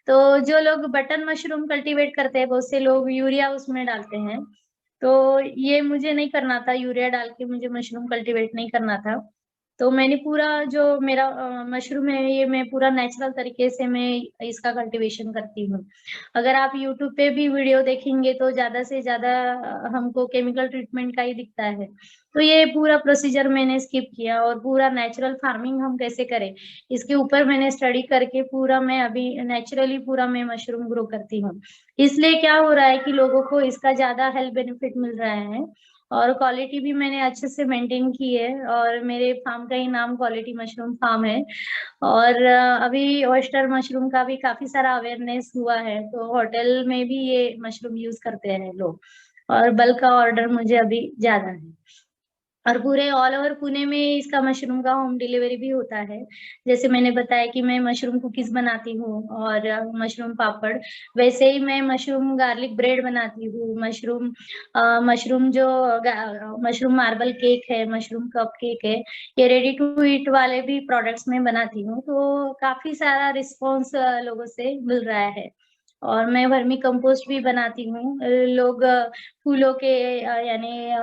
तो जो लोग बटन मशरूम कल्टीवेट करते हैं, बहुत से लोग यूरिया उसमें डालते हैं। तो ये मुझे नहीं करना था, यूरिया डाल के मुझे मशरूम कल्टीवेट नहीं करना था। तो मैंने पूरा जो मेरा मशरूम है ये मैं पूरा नेचुरल तरीके से मैं इसका कल्टीवेशन करती हूँ। अगर आप यूट्यूब पे भी वीडियो देखेंगे तो ज़्यादा से ज़्यादा हमको केमिकल ट्रीटमेंट का ही दिखता है। तो ये पूरा प्रोसीजर मैंने स्किप किया और पूरा नेचुरल फार्मिंग हम कैसे करें, इसके ऊपर मैंने स्टडी करके पूरा मैं अभी नेचुरली पूरा मैं मशरूम ग्रो करती हूँ। इसलिए क्या हो रहा है कि लोगों को इसका ज़्यादा हेल्थ बेनिफिट मिल रहा है और क्वालिटी भी मैंने अच्छे से मेंटेन की है और मेरे फार्म का ही नाम क्वालिटी मशरूम फार्म है। और अभी ऑयस्टर मशरूम का भी काफ़ी सारा अवेयरनेस हुआ है, तो होटल में भी ये मशरूम यूज़ करते हैं लोग और बल्क का ऑर्डर मुझे अभी ज़्यादा है। और पूरे ऑल ओवर पुणे में इसका मशरूम का होम डिलीवरी भी होता है। जैसे मैंने बताया कि मैं मशरूम कुकीज़ बनाती हूँ और मशरूम पापड़, वैसे ही मैं मशरूम गार्लिक ब्रेड बनाती हूँ, मशरूम जो मशरूम मार्बल केक है, मशरूम कप केक है, ये रेडी टू ईट वाले भी प्रोडक्ट्स मैं बनाती हूँ। तो काफ़ी सारा रिस्पॉन्स लोगों से मिल रहा है। और मैं वर्मी कंपोस्ट भी बनाती हूँ। लोग फूलों के यानी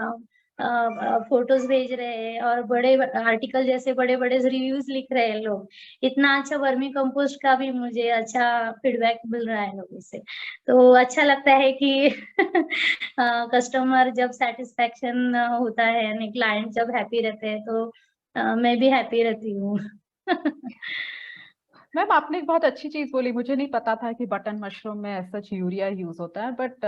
फोटोज भेज रहे हैं और बड़े आर्टिकल जैसे बड़े बड़े रिव्यूज लिख रहे हैं लोग। इतना अच्छा वर्मी कंपोस्ट का भी मुझे अच्छा फीडबैक मिल रहा है लोगों से, तो अच्छा लगता है कि कस्टमर जब सेटिस्फेक्शन होता है यानी क्लाइंट जब हैप्पी रहते हैं तो मैं भी हैप्पी रहती हूँ। मैम आपने एक बहुत अच्छी चीज बोली, मुझे नहीं पता था कि बटन मशरूम में ऐसा यूरिया यूज होता है, बट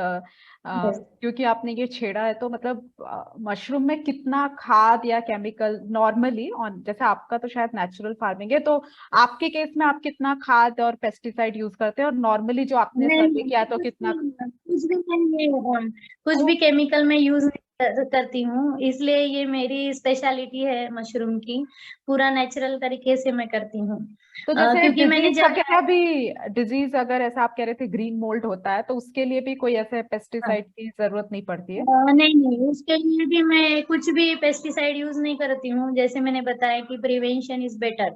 Yes. क्योंकि आपने ये छेड़ा है तो मतलब मशरूम में कितना खाद या केमिकल नॉर्मली ऑन, जैसे आपका तो शायद नेचुरल फार्मिंग है, तो आपके केस में आप कितना खाद और पेस्टिसाइड यूज करते हैं, और नॉर्मली जो आपने सर्वे नहीं, किया तो कितना? कुछ भी केमिकल में यूज करती हूँ, इसलिए ये मेरी स्पेशलिटी है मशरूम की। पूरा नेचुरल तरीके से मैं करती हूँ। तो जैसे क्योंकि मैंने डिजीज वगैरह भी, डिजीज अगर ऐसा आप कह रहे थे ग्रीन मोल्ड होता है, तो उसके लिए भी कोई ऐसे पेस्टिसाइड की जरूरत नहीं पड़ती है? नहीं नहीं, उसके लिए भी मैं कुछ भी पेस्टिसाइड यूज नहीं करती हूँ। जैसे मैंने बताया कि प्रिवेंशन इज बेटर,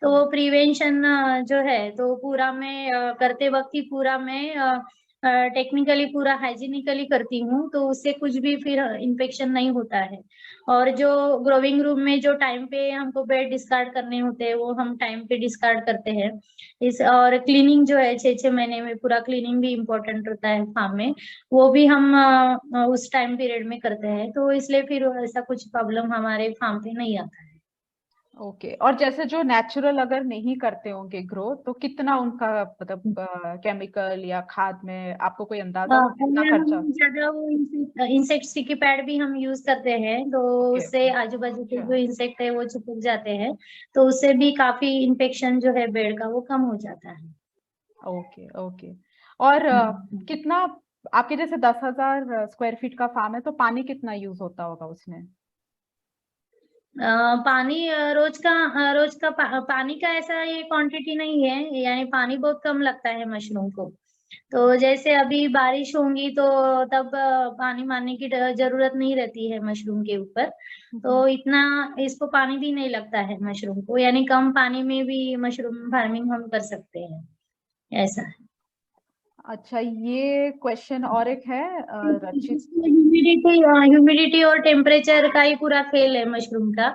तो वो प्रिवेंशन जो है तो पूरा मैं करते वक्त ही पूरा मैं टेक्निकली पूरा हाइजीनिकली करती हूँ, तो उससे कुछ भी फिर इन्फेक्शन नहीं होता है। और जो ग्रोविंग रूम में जो टाइम पे हमको बेड डिस्कार्ड करने होते हैं वो हम टाइम पे डिस्कार्ड करते हैं। इस और क्लीनिंग जो है 6-6 महीने में पूरा क्लीनिंग भी इम्पोर्टेंट होता है फार्म में, वो भी हम उस टाइम पीरियड में करते हैं, तो इसलिए फिर ऐसा कुछ प्रॉब्लम हमारे फार्म पे नहीं आता है। ओके। और जैसे जो नेचुरल अगर नहीं करते होंगे ग्रो, तो कितना उनका मतलब केमिकल या खाद में आपको कोई अंदाजा हो कितना अगर खर्चा? हम ज्यादा वो इंसेक्ट स्टिकी पैड भी हम यूज करते हैं, तो ओके उससे आजू बाजू के अच्छा, जो इंसेक्ट है वो चिपक जाते हैं, तो उससे भी काफी इन्फेक्शन जो है बेड का वो कम हो जाता है। Okay okay. और कितना, आपके जैसे 10,000 स्क्वायर फीट का फार्म है, तो पानी कितना यूज होता होगा उसमें? पानी रोज का पानी का ऐसा ये क्वांटिटी नहीं है, यानी पानी बहुत कम लगता है मशरूम को। तो जैसे अभी बारिश होंगी तो तब पानी मारने की जरूरत नहीं रहती है मशरूम के ऊपर, तो इतना इसको पानी भी नहीं लगता है मशरूम को, यानी कम पानी में भी मशरूम फार्मिंग हम कर सकते हैं, ऐसा है। अच्छा, ये क्वेश्चन और एक है रचित। ह्यूमिडिटी और टेम्परेचर का ही पूरा खेल है मशरूम का,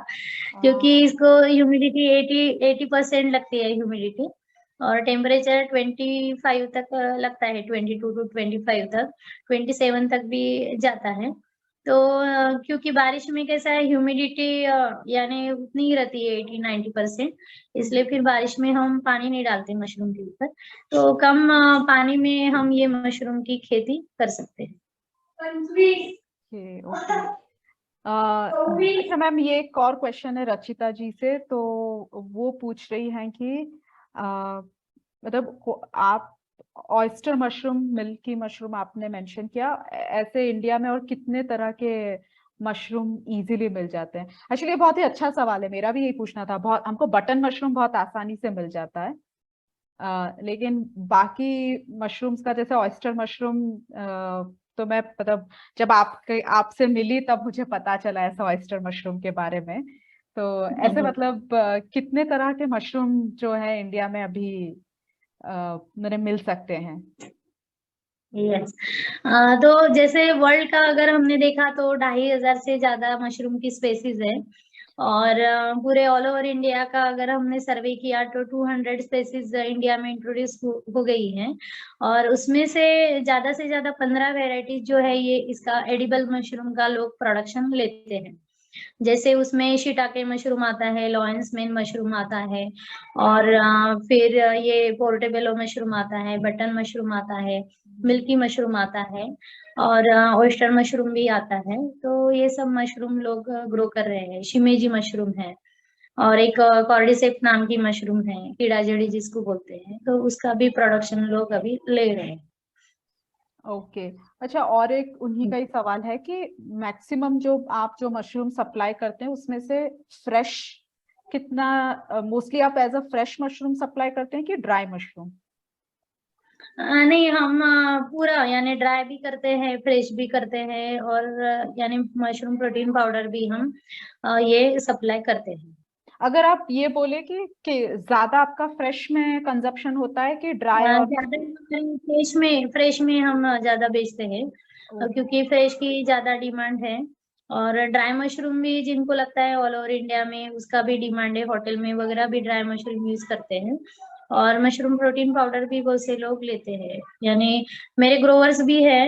क्योंकि इसको ह्यूमिडिटी 80% लगती है ह्यूमिडिटी, और टेम्परेचर 25 तक लगता है, 22 to 25 तक, 27 तक भी जाता है। तो क्योंकि बारिश में कैसा है ह्यूमिडिटी यानी उतनी ही रहती है 80-90%, इसलिए फिर बारिश में हम पानी नहीं डालते मशरूम के ऊपर, तो कम पानी में हम ये मशरूम की खेती कर सकते हैं। Okay okay. अच्छा मैम, ये एक और क्वेश्चन है रचिता जी से, तो वो पूछ रही हैं कि मतलब आप ऑयस्टर मशरूम, मिल्की मशरूम आपने मेंशन किया, ऐसे इंडिया में और कितने तरह के मशरूम इजीली मिल जाते हैं? एक्चुअली ये बहुत ही अच्छा सवाल है, मेरा भी यही पूछना था। बहुत हमको बटन मशरूम बहुत आसानी से मिल जाता है, लेकिन बाकी मशरूम्स का जैसे ऑयस्टर मशरूम, तो मैं मतलब जब आपसे मिली तब मुझे पता चला ऐसा ऑयस्टर मशरूम के बारे में। तो ऐसे मतलब कितने तरह के मशरूम जो है इंडिया में अभी मेरे मिल सकते हैं? यस, तो जैसे वर्ल्ड का अगर हमने देखा तो 2,500 से ज्यादा मशरूम की स्पेसीज है, और पूरे ऑल ओवर इंडिया का अगर हमने सर्वे किया तो 200 स्पेसीज इंडिया में इंट्रोड्यूस हो गई हैं, और उसमें से ज्यादा 15 वेराइटीज जो है ये इसका एडिबल मशरूम का लोग प्रोडक्शन लेते हैं। जैसे उसमें शिटाके मशरूम आता है, लॉयंस मेन मशरूम आता है, और फिर ये पोर्टेबेलो मशरूम आता है, बटन मशरूम आता है, मिल्की मशरूम आता है, और ऑयस्टर मशरूम भी आता है। तो ये सब मशरूम लोग ग्रो कर रहे हैं। शिमेजी मशरूम है, और एक कॉर्डिसेप नाम की मशरूम है, कीड़ा जड़ी जिसको बोलते हैं, तो उसका भी प्रोडक्शन लोग अभी ले रहे हैं। ओके अच्छा, और एक उन्हीं का ही सवाल है कि मैक्सिमम जो आप जो मशरूम सप्लाई करते हैं उसमें से फ्रेश कितना, मोस्टली आप as a fresh mushroom supply करते हैं कि ड्राई मशरूम? नहीं, हम पूरा यानी ड्राई भी करते हैं, फ्रेश भी करते हैं, और यानी मशरूम प्रोटीन पाउडर भी हम ये सप्लाई करते हैं। अगर आप ये बोले कि ज्यादा आपका फ्रेश में कंजप्शन होता है कि ड्राई और ज्यादा फ्रेश में हम ज्यादा बेचते हैं क्योंकि फ्रेश की ज्यादा डिमांड है। और ड्राई मशरूम भी जिनको लगता है ऑल ओवर इंडिया में उसका भी डिमांड है, होटल में वगैरह भी ड्राई मशरूम यूज करते हैं। और मशरूम प्रोटीन पाउडर भी बहुत से लोग लेते हैं, यानी मेरे ग्रोवर्स भी है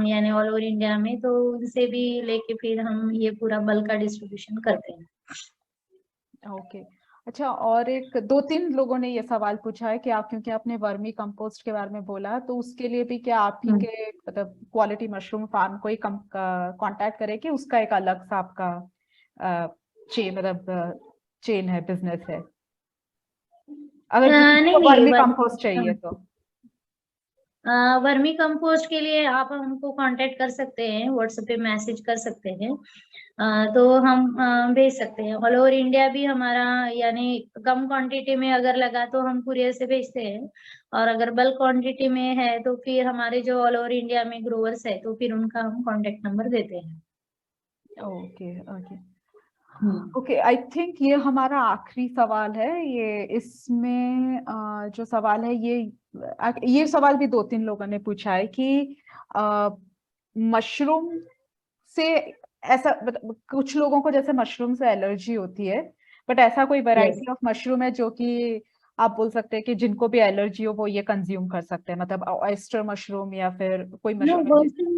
यानी ऑल ओवर इंडिया में, तो उनसे भी लेके फिर हम ये पूरा बल्क का डिस्ट्रीब्यूशन करते हैं। ओके। अच्छा, और एक दो तीन लोगों ने ये सवाल पूछा है कि आप, क्योंकि आपने वर्मी कंपोस्ट के बारे में बोला, तो उसके लिए भी क्या आप ही के मतलब क्वालिटी मशरूम फार्म को ही कांटेक्ट करें कि उसका एक अलग सा आपका चेन है, बिजनेस है, अगर किसी को नहीं वर्मी कंपोस्ट चाहिए तो? वर्मी कंपोस्ट के लिए आप हमको कांटेक्ट कर सकते हैं, व्हाट्सएप पे मैसेज कर सकते हैं, तो हम भेज सकते हैं। ऑल ओवर इंडिया भी हमारा, यानी कम क्वांटिटी में अगर लगा तो हम कुरियर से भेजते हैं, और अगर बल्क क्वांटिटी में है तो फिर हमारे जो ऑल ओवर इंडिया में ग्रोवर्स है तो फिर उनका हम कांटेक्ट नंबर देते हैं। Okay okay okay, I think ये हमारा आखिरी सवाल है। ये इसमें जो सवाल है ये सवाल भी दो तीन लोगों ने पूछा है कि मशरूम से ऐसा, कुछ लोगों को जैसे मशरूम से एलर्जी होती है, बट ऐसा कोई वैरायटी ऑफ मशरूम है जो कि आप बोल सकते हैं कि जिनको भी एलर्जी हो वो ये कंज्यूम कर सकते हैं, मतलब ऑयस्टर मशरूम या फिर कोई मशरूम?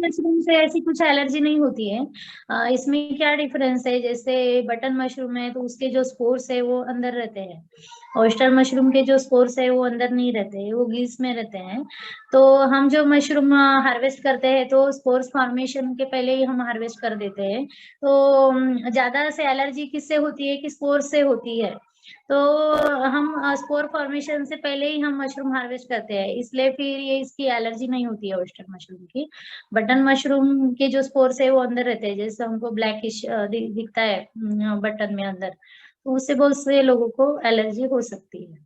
मशरूम से ऐसी कुछ एलर्जी नहीं होती है। इसमें क्या डिफरेंस है, जैसे बटन मशरूम है तो उसके जो स्पोर्स है वो अंदर रहते हैं, ऑयस्टर मशरूम के जो स्पोर्स है वो अंदर नहीं रहते, वो गिल्स में रहते हैं। तो हम जो मशरूम हार्वेस्ट करते हैं तो स्पोर्स फॉर्मेशन के पहले ही हम हार्वेस्ट कर देते हैं। तो ज्यादा से एलर्जी किससे होती है कि स्पोर से होती है, तो हम स्पोर फॉर्मेशन से पहले ही हम मशरूम हार्वेस्ट करते हैं, इसलिए फिर ये इसकी एलर्जी नहीं होती है ऑयस्टर मशरूम की। बटन मशरूम के जो स्पोर्स है वो अंदर रहते हैं, जैसे हमको ब्लैकिश दिखता है बटन में अंदर, तो उससे बहुत से लोगों को एलर्जी हो सकती है।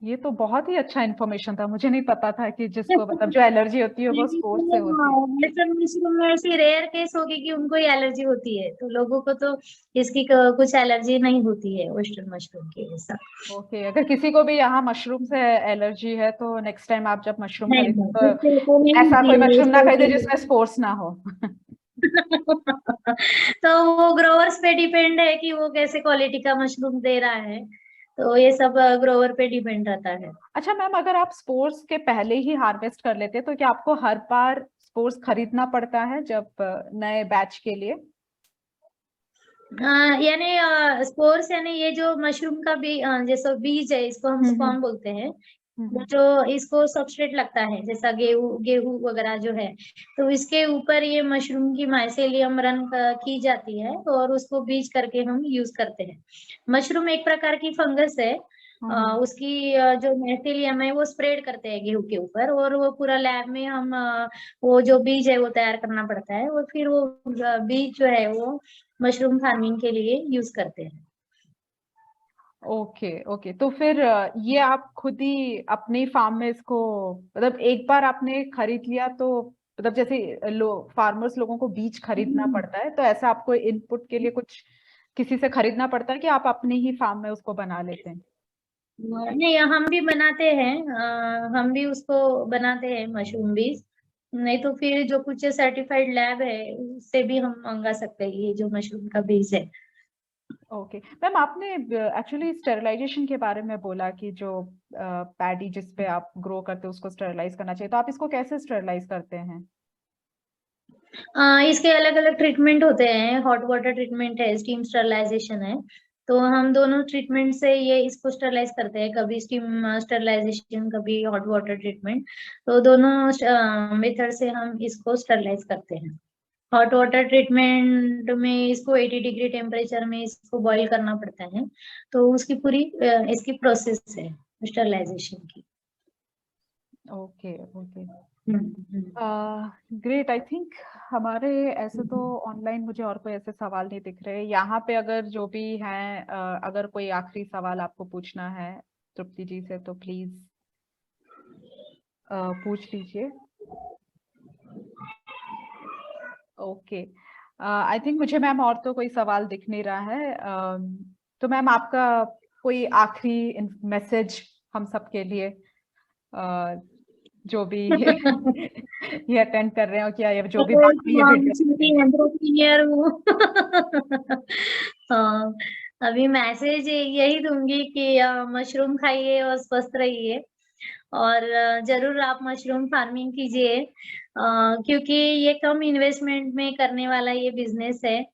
ये तो बहुत ही अच्छा इन्फॉर्मेशन था, मुझे नहीं पता था कि जिसको मतलब जो एलर्जी होती है वो स्पोर्ट्स से होती है। मशरूम में ऐसी रेयर केस होगी कि उनको ही एलर्जी होती है, तो लोगों को तो इसकी कुछ एलर्जी नहीं होती है ऑयस्टर मशरूम की ऐसा। ओके, अगर किसी को भी यहाँ मशरूम से एलर्जी है तो नेक्स्ट टाइम आप जब मशरूम नहीं खरीदो नहीं, तो इसको नहीं ऐसा होती कोई है, मशरूम ना इसको खरीदे जिसमें स्पोर्ट्स ना हो। तो वो ग्रोवर्स पे डिपेंड है कि वो कैसे क्वालिटी का मशरूम दे रहा है, तो ये सब ग्रोवर पे डिपेंड रहता है। अच्छा मैम, अगर आप स्पोर्ट्स के पहले ही हार्वेस्ट कर लेते हैं तो क्या आपको हर बार स्पोर्ट्स खरीदना पड़ता है जब नए बैच के लिए? यानी स्पोर्स यानी ये जो मशरूम का जैसा बीज है इसको हम स्पॉन बोलते हैं, जो इसको सबस्ट्रेट लगता है जैसा गेहूं गेहूं वगैरह जो है, तो इसके ऊपर ये मशरूम की माइसेलियम रन की जाती है और उसको बीज करके हम यूज करते हैं। मशरूम एक प्रकार की फंगस है, उसकी जो माइसेलियम है वो स्प्रेड करते हैं गेहूं के ऊपर, और वो पूरा लैब में हम वो जो बीज है वो तैयार करना पड़ता है, और फिर वो बीज जो है वो मशरूम फार्मिंग के लिए यूज करते हैं। ओके ओके, तो फिर ये आप खुद ही अपने फार्म में इसको, मतलब एक बार आपने खरीद लिया तो मतलब जैसे फार्मर्स लोगों को बीज खरीदना पड़ता है, तो ऐसा आपको इनपुट के लिए कुछ किसी से खरीदना पड़ता है कि आप अपने ही फार्म में उसको बना लेते हैं? नहीं, हम भी बनाते हैं, हम भी उसको बनाते हैं मशरूम बीज, नहीं तो फिर जो कुछ सर्टिफाइड लैब है उससे भी हम मंगा सकते हैं ये जो मशरूम का बीज है। ओके मैम, आपने एक्चुअली स्टेरिलाइजेशन के बारे में बोला कि जो पैडी जिस पे आप ग्रो करते हो उसको स्टेरिलाइज करना चाहिए, तो आप इसको कैसे स्टेरिलाइज करते हैं? इसके अलग अलग ट्रीटमेंट होते हैं, हॉट वाटर ट्रीटमेंट है, स्टीम स्टरलाइजेशन है, तो हम दोनों ट्रीटमेंट से ये इसको स्टरलाइज करते हैं, कभी स्टीम स्टरलाइजेशन कभी हॉट वाटर ट्रीटमेंट, तो दोनों मेथड से हम इसको स्टरलाइज करते हैं। हॉट वाटर ट्रीटमेंट में इसको 80 डिग्री टेम्परेचर में इसको बॉईल करना पड़ता है, तो उसकी पूरी इसकी प्रोसेस है स्टरलाइजेशन की। Okay okay, hmm. Great. I think हमारे ऐसे तो ऑनलाइन मुझे और कोई ऐसे सवाल नहीं दिख रहे यहाँ पे, अगर जो भी हैं अगर कोई आखिरी सवाल आपको पूछना है तृप्ति जी से तो प्लीज पूछ लीजिए। ओके, आई थिंक मुझे मैम और तो कोई सवाल दिख नहीं रहा है, तो मैम आपका कोई आखिरी मैसेज हम सब के लिए, जो भी ये अटेंड कर रहे हो, क्या ये जो भी बात हुई है एंटरप्रेन्योर हूँ। हाँ, अभी मैसेज यही दूंगी कि मशरूम खाइए और स्वस्थ रहिए, और जरूर आप मशरूम फार्मिंग कीजिए, क्योंकि ये कम इन्वेस्टमेंट में करने वाला ये बिजनेस है।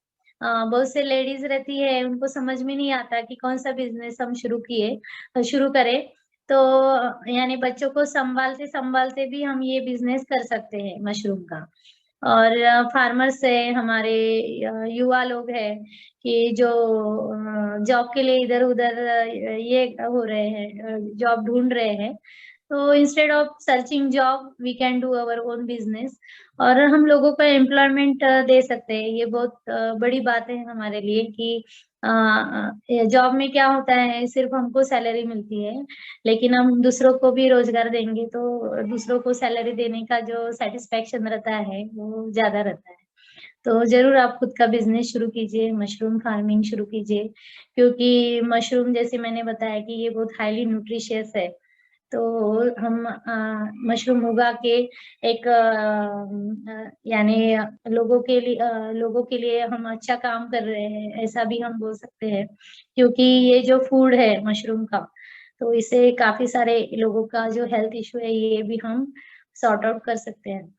बहुत से लेडीज रहती है, उनको समझ में नहीं आता कि कौन सा बिजनेस हम शुरू करें। तो यानी बच्चों को संभालते संभालते भी हम ये बिजनेस कर सकते हैं मशरूम का। और फार्मर्स है हमारे, युवा लोग हैं कि जो जॉब के लिए इधर उधर ये हो रहे हैं, जॉब ढूंढ रहे हैं। तो instead of searching job we can do our own business, और हम लोगों को एम्प्लॉयमेंट दे सकते हैं। ये बहुत बड़ी बात है हमारे लिए कि जॉब में क्या होता है, सिर्फ हमको सैलरी मिलती है, लेकिन हम दूसरों को भी रोजगार देंगे तो दूसरों को सैलरी देने का जो सेटिस्फेक्शन रहता है वो ज्यादा रहता है। तो जरूर आप खुद का बिजनेस शुरू कीजिए, मशरूम फार्मिंग शुरू कीजिए, क्योंकि मशरूम जैसे मैंने बताया कि ये बहुत हाईली न्यूट्रिशियस है। तो हम मशरूम उगा के एक यानी लोगों के लिए हम अच्छा काम कर रहे हैं, ऐसा भी हम बोल सकते हैं, क्योंकि ये जो फूड है मशरूम का, तो इससे काफी सारे लोगों का जो हेल्थ इशू है ये भी हम सॉर्ट आउट कर सकते हैं।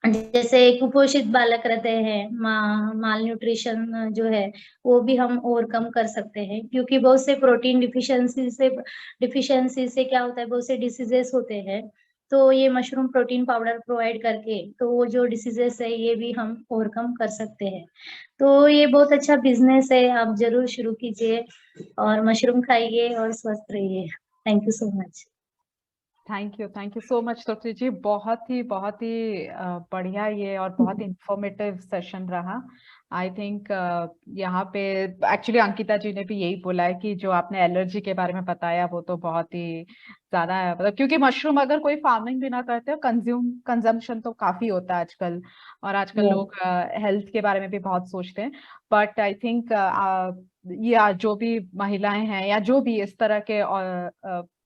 जैसे कुपोषित बालक रहते हैं, माल न्यूट्रिशन जो है वो भी हम ओवरकम कर सकते हैं, क्योंकि बहुत से प्रोटीन डिफिशियंसी से क्या होता है, बहुत से डिसीजेस होते हैं। तो ये मशरूम प्रोटीन पाउडर प्रोवाइड करके तो वो जो डिसीजेस है ये भी हम ओवरकम कर सकते हैं। तो ये बहुत अच्छा बिजनेस है, आप जरूर शुरू कीजिए और मशरूम खाइए और स्वस्थ रहिए। Thank you so much. Thank you so much Tripti ji, बहुत ही बढ़िया ये और बहुत इंफॉर्मेटिव सेशन रहा। आई थिंक यहाँ पे एक्चुअली अंकिता जी ने भी यही बोला है कि जो आपने एलर्जी के बारे में बताया वो तो बहुत ही ज्यादा है, मतलब क्योंकि मशरूम अगर कोई फार्मिंग भी ना करते हो, कंजम्पशन तो काफी होता है आजकल, और आजकल लोग हेल्थ के बारे में भी बहुत सोचते हैं। बट आई थिंक या जो भी महिलाएं हैं या जो भी इस तरह के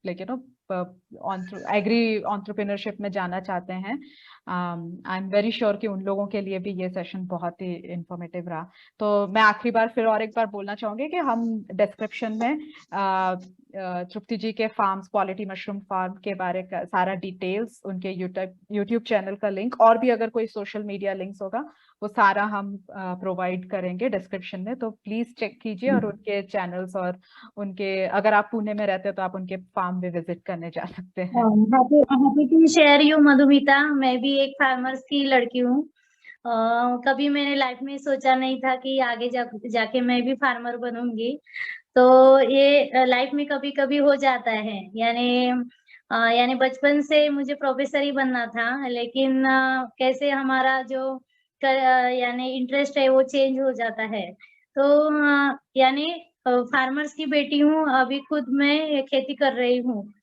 like you know agri entrepreneurship में जाना चाहते हैं, आई एम वेरी श्योर कि उन लोगों के लिए भी ये सेशन बहुत ही इंफॉर्मेटिव रहा। तो मैं आखिरी बार फिर और एक बार बोलना चाहूंगी कि हम डिस्क्रिप्शन में तृप्ति जी के फार्म्स, क्वालिटी मशरूम फार्म के बारे का सारा डिटेल्स, उनके यूट्यूब चैनल का लिंक, और भी अगर कोई सोशल मीडिया लिंक्स होगा वो सारा हम प्रोवाइड करेंगे डिस्क्रिप्शन में। तो प्लीज चेक कीजिए, और उनके चैनल्स और उनके, अगर आप पुणे में रहते हो तो आप उनके फार्म भी विजिट करने जा सकते हैं। Happy to share you Madhumita, मैं भी एक फार्मर्स की लड़की हूँ। कभी मैंने लाइफ में सोचा नहीं था कि आगे जाके मैं भी फार्मर बनूंगी। तो ये लाइफ में कभी कभी हो जाता है, यानी बचपन से मुझे प्रोफेसर ही बनना था, लेकिन कैसे हमारा जो यानी इंटरेस्ट है वो चेंज हो जाता है। तो यानी फार्मर्स की बेटी हूँ, अभी खुद मैं खेती कर रही हूँ,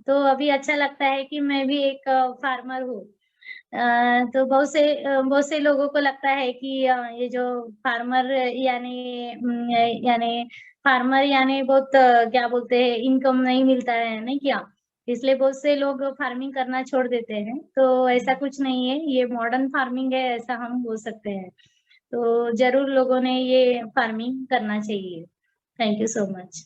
तो अभी अच्छा लगता है कि मैं भी एक फार्मर हूँ। तो बहुत से लोगों को लगता है कि ये जो फार्मर यानी फार्मर यानी बहुत क्या बोलते हैं, इनकम नहीं मिलता है, नहीं क्या, इसलिए बहुत से लोग फार्मिंग करना छोड़ देते हैं। तो ऐसा कुछ नहीं है, ये मॉडर्न फार्मिंग है, ऐसा हम बोल सकते हैं। तो जरूर लोगों ने ये फार्मिंग करना चाहिए। Thank you so much.